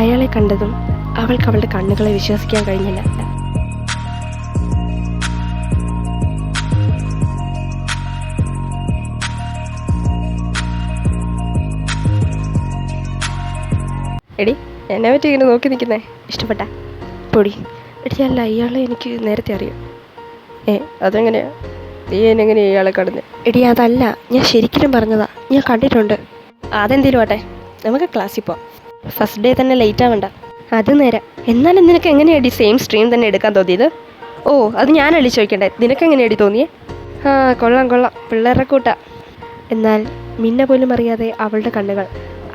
അയാളെ കണ്ടതും അവൾക്ക് അവളുടെ കണ്ണുകളെ വിശ്വസിക്കാൻ കഴിഞ്ഞില്ല. എടി, എന്നെ പറ്റി ഇങ്ങനെ നോക്കി നിൽക്കുന്നേ ഇഷ്ടപ്പെട്ട പൊടി? എടി, അല്ല, ഇയാളെ എനിക്ക് നേരത്തെ അറിയാം. അതെങ്ങനെയാ? നീ എന്നെങ്ങനെയാ ഇയാളെ കടന്ന്? എടി, അതല്ല, ഞാൻ ശരിക്കും പറഞ്ഞതാ, ഞാൻ കണ്ടിട്ടുണ്ട്. അതെന്തേലും ആട്ടെ, നമുക്ക് ക്ലാസ്സിൽ പോവാം. ഫസ്റ്റ് ഡേ തന്നെ ലേറ്റ് ആവണ്ട. അത് നേരം. എന്നാലും നിനക്ക് എങ്ങനെയാടി സെയിം സ്ട്രീം തന്നെ എടുക്കാൻ തോന്നിയത്? ഓ, അത് ഞാനല്ലേ ചോദിക്കണ്ടേ, നിനക്കെങ്ങനെയാടി തോന്നിയേ? കൊള്ളാം കൊള്ളാം, പിള്ളേരുടെ കൂട്ടാ. എന്നാൽ മിന്ന പോലും അറിയാതെ അവളുടെ കണ്ണുകൾ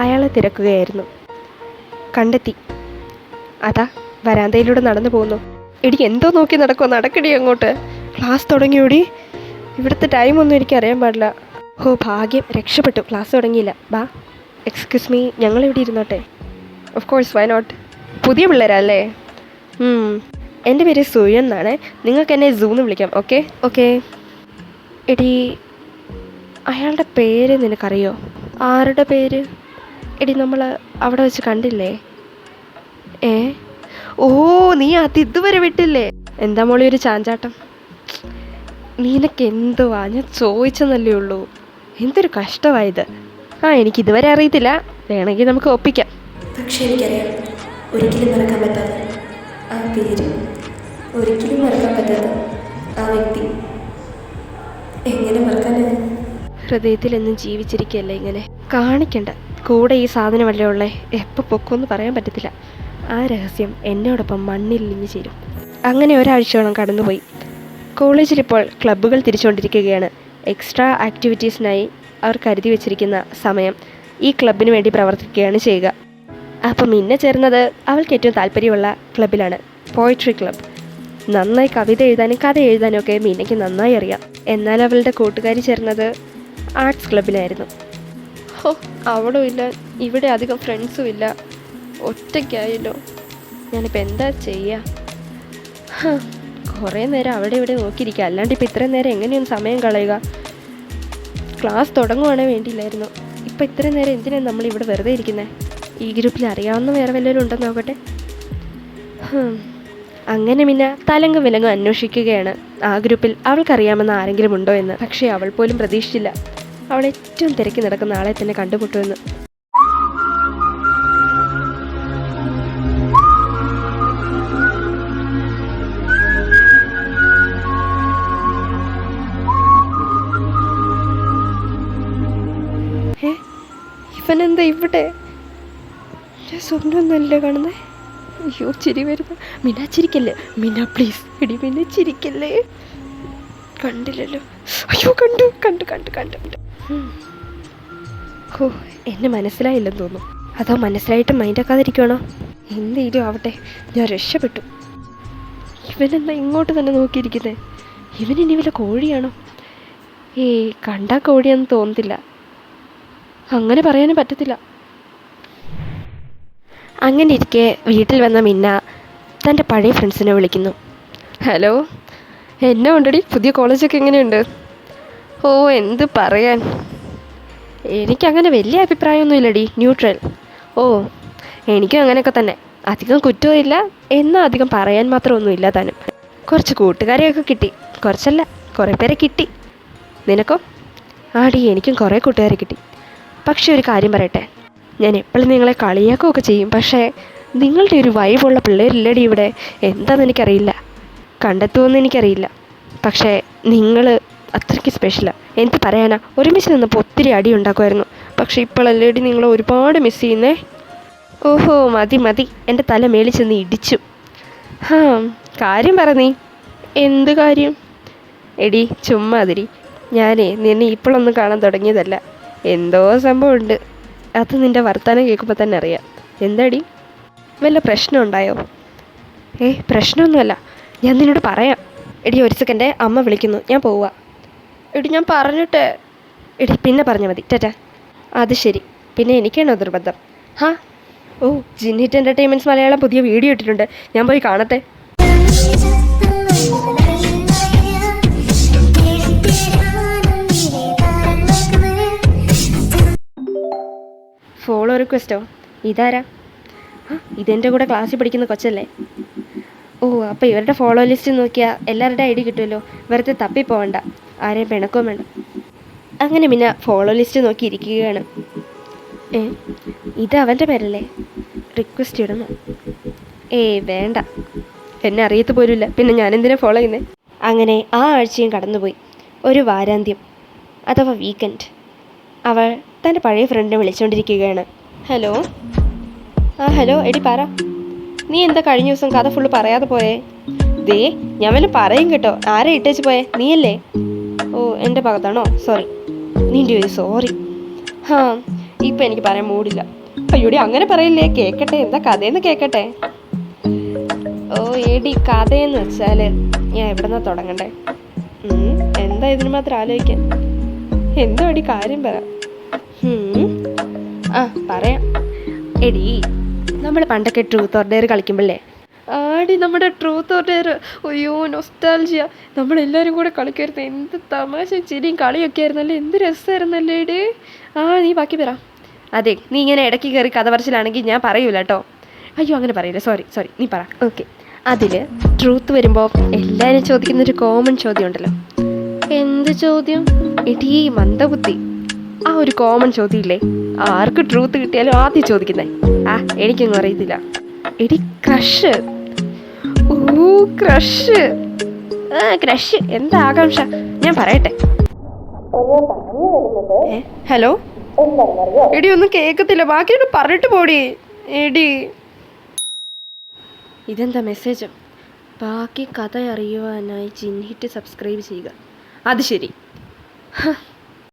അയാളെ തിരക്കുകയായിരുന്നു. കണ്ടെത്തി. അതാ വരാന്തയിലൂടെ നടന്നു പോകുന്നു. എടി, എന്തോ നോക്കി നടക്കുമോ? നടക്കടി അങ്ങോട്ട്. ക്ലാസ് തുടങ്ങിയോടി. ഇവിടുത്തെ ടൈമൊന്നും എനിക്ക് അറിയാൻ പാടില്ല. ഓ ഭാഗ്യം, രക്ഷപ്പെട്ടു. ക്ലാസ് തുടങ്ങിയില്ല. ബാ. എക്സ്ക്യൂസ് മീ, ഞങ്ങളിവിടെ ഇരുന്നോട്ടെ? Of course, why not. പുതിയ പിള്ളേരല്ലേ? എൻ്റെ പേര് സൂര്യൻ എന്നാണ്. നിങ്ങൾക്ക് എന്നെ സൂ എന്ന് വിളിക്കാം. Okay okay. എടി, അയാളുടെ പേര് നിനക്കറിയോ? ആരുടെ പേര്? എടി, നമ്മൾ അവിടെ വെച്ച് കണ്ടില്ലേ? ഓ, നീ അത് ഇതുവരെ വിട്ടില്ലേ? എന്താ മോളി ഒരു ചാഞ്ചാട്ടം? നിനക്ക് എന്തുവാ? ഞാൻ ചോദിച്ചെന്നല്ലേ ഉള്ളൂ. എന്തൊരു കഷ്ടമായത്. എനിക്കിതുവരെ അറിയത്തില്ല. വേണമെങ്കിൽ നമുക്ക് ഒപ്പിക്കാം. പക്ഷെ എനിക്കറിയാം, ഒരിക്കലും മറക്കാൻ പറ്റാത്ത ആ പേര്, ഒരിക്കലും മറക്കാൻ പറ്റാത്ത ആ വ്യക്തി. എങ്ങനെ മറക്കാനാണ്? ഹൃദയത്തിൽ എന്നും ജീവിച്ചിരിക്കുകയല്ലേ ഇങ്ങനെ. കാണിക്കണ്ട. കൂടെ ഈ സാധനമല്ലേ ഉള്ളേ. എപ്പോൾ പൊക്കുമെന്ന് പറയാൻ പറ്റത്തില്ല. ആ രഹസ്യം എന്നോടൊപ്പം മണ്ണിൽ ഇലിഞ്ഞു ചേരും. അങ്ങനെ ഒരാഴ്ചയോളം കടന്നുപോയി. കോളേജിലിപ്പോൾ ക്ലബ്ബുകൾ തിരിച്ചുകൊണ്ടിരിക്കുകയാണ്. എക്സ്ട്രാ ആക്ടിവിറ്റീസിനായി അവർ കരുതി വച്ചിരിക്കുന്ന സമയം ഈ ക്ലബിന് വേണ്ടി പ്രവർത്തിക്കുകയാണ് ചെയ്യുക. അപ്പം മിന്ന ചേർന്നത് അവൾക്ക് ഏറ്റവും താല്പര്യമുള്ള ക്ലബിലാണ്, പോയട്രി ക്ലബ്. നന്നായി കവിത എഴുതാനും കഥ എഴുതാനും ഒക്കെ മിന്നയ്ക്ക് നന്നായി അറിയാം. എന്നാൽ അവളുടെ കൂട്ടുകാരി ചേർന്നത് ആർട്സ് ക്ലബിലായിരുന്നു. അവളും ഇല്ല, ഇവിടെ അധികം ഫ്രണ്ട്സും ഇല്ല. ഒറ്റയ്ക്കായല്ലോ. ഞാനിപ്പോൾ എന്താ ചെയ്യുക? കുറേ നേരം അവിടെ ഇവിടെ നോക്കിയിരിക്കുക. അല്ലാണ്ട് ഇപ്പോൾ ഇത്രയും നേരം എങ്ങനെയൊന്ന് സമയം കളയുക? ക്ലാസ് തുടങ്ങുവാണെങ്കിൽ വേണ്ടിയില്ലായിരുന്നു. ഇപ്പം ഇത്രയും നേരം എന്തിനാണ് നമ്മളിവിടെ വെറുതെ ഇരിക്കുന്നത്? ഈ ഗ്രൂപ്പിൽ അറിയാവുന്ന വേറെ വല്ലവരും ഉണ്ടെന്ന് നോക്കട്ടെ. അങ്ങനെ പിന്നെ തലങ്കും വിലങ്ങും അന്വേഷിക്കുകയാണ് ആ ഗ്രൂപ്പിൽ അവൾക്കറിയാമെന്ന് ആരെങ്കിലും ഉണ്ടോ എന്ന്. പക്ഷേ അവൾ പോലും പ്രതീക്ഷിച്ചില്ല അവൾ ഏറ്റവും തിരക്കി നടക്കുന്ന ആളെ തന്നെ കണ്ടുമുട്ടുമെന്ന്. ഇവനെന്താ ഇവിടെ? സ്വപ്നമൊന്നുമല്ലേ കാണുന്നേ? അയ്യോ, ചിരി വരുന്നു. മിന ചിരിക്കല്ലേ? മിന പ്ലീസ്, എടി മിന ചിരിക്കല്ലേ. കണ്ടില്ലല്ലോ. അയ്യോ, കണ്ടു കണ്ടു കണ്ടു കണ്ടു കണ്ടു. ഓ, എന്നെ മനസ്സിലായില്ലെന്ന് തോന്നുന്നു. അതോ മനസ്സിലായിട്ട് മൈൻഡാക്കാതിരിക്കണോ? എന്തേലും ആവട്ടെ, ഞാൻ രക്ഷപ്പെട്ടു. ഇവനെന്താ ഇങ്ങോട്ട് തന്നെ നോക്കിയിരിക്കുന്നേ? ഇവനിനി വല്ല കോഴിയാണോ? കണ്ടാൽ കോഴിയാണെന്ന് തോന്നത്തില്ല. അങ്ങനെ പറയാനും പറ്റത്തില്ല. അങ്ങനെ ഇരിക്കെ വീട്ടിൽ വന്ന മിന്ന തൻ്റെ പഴയ ഫ്രണ്ട്സിനെ വിളിക്കുന്നു. ഹലോ, എന്നാ ഉണ്ടടി? പുതിയ കോളേജൊക്കെ എങ്ങനെയുണ്ട്? ഓ, എന്ത് പറയാൻ, എനിക്കങ്ങനെ വലിയ അഭിപ്രായമൊന്നുമില്ലടി, ന്യൂട്രൽ. ഓ, എനിക്കും അങ്ങനെയൊക്കെ തന്നെ. അധികം കുറ്റവും ഇല്ല, എന്നാൽ അധികം പറയാൻ മാത്രമൊന്നുമില്ല താനും. കുറച്ച് കൂട്ടുകാരെയൊക്കെ കിട്ടി. കുറച്ചല്ല, കുറേ പേരെ കിട്ടി. നിനക്കോ? ആടി, എനിക്കും കുറേ കൂട്ടുകാരെ കിട്ടി. പക്ഷേ ഒരു കാര്യം പറയട്ടെ, ഞാൻ എപ്പോഴും നിങ്ങളെ കളിയാക്കുകയൊക്കെ ചെയ്യും. പക്ഷേ നിങ്ങളുടെ ഒരു വൈബുള്ള പിള്ളേരില്ലടി ഇവിടെ. എന്താണെന്ന് എനിക്കറിയില്ല, കണ്ടെത്തുമെന്ന് എനിക്കറിയില്ല. പക്ഷേ നിങ്ങൾ അത്രയ്ക്ക് സ്പെഷ്യലാണ്. എന്ത് പറയാനാ, ഒരുമിച്ച് നിന്നപ്പോൾ ഒത്തിരി അടി ഉണ്ടാക്കുമായിരുന്നു. പക്ഷേ ഇപ്പോഴല്ലേടി നിങ്ങളെ ഒരുപാട് മിസ് ചെയ്യുന്നേ. ഓഹോ, മതി മതി, എൻ്റെ തല മേളിൽ ചെന്ന് ഇടിച്ചു. കാര്യം പറ നീ. എന്ത് കാര്യം? എടി ചുമ്മാ അതിരി. ഞാനേ നിന്നെ ഇപ്പോഴൊന്നും കാണാൻ തുടങ്ങിയതല്ല. എന്തോ സംഭവമുണ്ട്. അത് നിൻ്റെ വർത്തമാനം കേൾക്കുമ്പോൾ തന്നെ അറിയാം. എന്താടി, വല്ല പ്രശ്നം ഉണ്ടായോ? പ്രശ്നമൊന്നുമല്ല, ഞാൻ നിന്നോട് പറയാം. എടി, ഒരു സെക്കൻഡ്, അമ്മ വിളിക്കുന്നു, ഞാൻ പോവുക. എടി, ഞാൻ പറഞ്ഞിട്ടേ. എടി, പിന്നെ പറഞ്ഞാൽ മതി, ടാറ്റാ. അത് ശരി, പിന്നെ എനിക്കാണോ നിർബന്ധം? ഓ, ജിന്നിറ്റ് എൻ്റർടൈൻമെൻറ്റ്സ് മലയാളം പുതിയ വീഡിയോ ഇട്ടിട്ടുണ്ട്, ഞാൻ പോയി കാണട്ടെ. ഫോളോ റിക്വസ്റ്റോ? ഇതാരാ? ഇതെൻ്റെ കൂടെ ക്ലാസ്സിൽ പഠിക്കുന്ന കൊച്ചല്ലേ? ഓ, അപ്പോൾ ഇവരുടെ ഫോളോ ലിസ്റ്റ് നോക്കിയാൽ എല്ലാവരുടെ ഐ ഡി കിട്ടുമല്ലോ. വെറുതെ തപ്പിപ്പോവണ്ട, ആരെയും പിണക്കവും വേണ്ട. അങ്ങനെ മിന്ന ഫോളോ ലിസ്റ്റ് നോക്കി ഇരിക്കുകയാണ്. ഇത് അവൻ്റെ പേരല്ലേ? റിക്വസ്റ്റ് ഇടുന്നു. വേണ്ട, എന്നെ അറിയത്ത് പോലുമില്ല, പിന്നെ ഞാനെന്തിനാ ഫോളോ ചെയ്യുന്നത്? അങ്ങനെ ആ ആഴ്ചയും കടന്നുപോയി. ഒരു വാരാന്ത്യം അഥവാ വീക്കെൻഡ്. അവൾ തൻ്റെ പഴയ ഫ്രണ്ടിനെ വിളിച്ചുകൊണ്ടിരിക്കുകയാണ്. ഹലോ. ഹലോ, എടി പറ, നീ എന്താ കഴിഞ്ഞ ദിവസം കഥ ഫുള്ള് പറയാതെ പോയേ? ദേ, ഞാൻ വല്ല പറയും കേട്ടോ. ആരെ ഇട്ടേച്ച് പോയേ? നീയല്ലേ? ഓ, എൻ്റെ ഭാഗത്താണോ? സോറി. നിൻ്റെ ഒരു സോറി. ഇപ്പം എനിക്ക് പറയാൻ മൂടില്ല. അയ്യോടി, അങ്ങനെ പറയില്ലേ, കേൾക്കട്ടെ, എന്താ കഥയെന്ന് കേൾക്കട്ടെ. ഓ എടി, കഥയെന്ന് വെച്ചാൽ ഞാൻ എവിടെ നിന്നാ തുടങ്ങണ്ടേ? എന്താ ഇതിന് മാത്രം ആലോചിക്കാൻ? എന്തോ എടി, കാര്യം പറ. പറയാം. എടി, നമ്മൾ പണ്ടൊക്കെ ട്രൂത്ത് ഓർ ഡെയർ കളിക്കുമ്പോഴേ, ആടി നമ്മുടെ ട്രൂത്ത് ഓർ ഡെയർ, അയ്യോ നൊസ്റ്റാൾജിയ, നമ്മളെല്ലാവരും കൂടെ കളിക്കുമായിരുന്നു. എന്ത് തമാശ ചിരിയും കളിയൊക്കെ ആയിരുന്നല്ലേ, എന്ത് രസമായിരുന്നല്ലേ എടേ. നീ ബാക്കി പറ. അതെ, നീ ഇങ്ങനെ ഇടയ്ക്ക് കയറി കഥ പറച്ചിലാണെങ്കിൽ ഞാൻ പറയൂല കേട്ടോ. അയ്യോ, അങ്ങനെ പറയില്ല, സോറി, നീ പറ. ഓക്കെ. അതിൽ ട്രൂത്ത് വരുമ്പോൾ എല്ലാവരും ചോദിക്കുന്നൊരു കോമൺ ചോദ്യം ഉണ്ടല്ലോ. എന്ത് ചോദ്യം? എടീ മന്ദബുദ്ധി, ആ ഒരു കോമൺ ചോദ്യം ഇല്ലേ, ആർക്ക് ട്രൂത്ത് കിട്ടിയാലും ആദ്യം ചോദിക്കുന്നേ. എനിക്കൊന്നും അറിയത്തില്ല. എടി, ക്രഷ്. ഓ, ക്രഷ്. എന്താ ആകാംക്ഷ? ഞാൻ പറയട്ടെ. ഹലോ. എടി, ഒന്നും കേൾക്കത്തില്ല, ബാക്കിയോട് പറഞ്ഞിട്ട് പോടി. എടി, ഇതെന്താ മെസ്സേജ്? ബാക്കി കഥ അറിയുവാനായി ജിൻഹിറ്റ് സബ്സ്ക്രൈബ് ചെയ്യുക. അത് ശരി.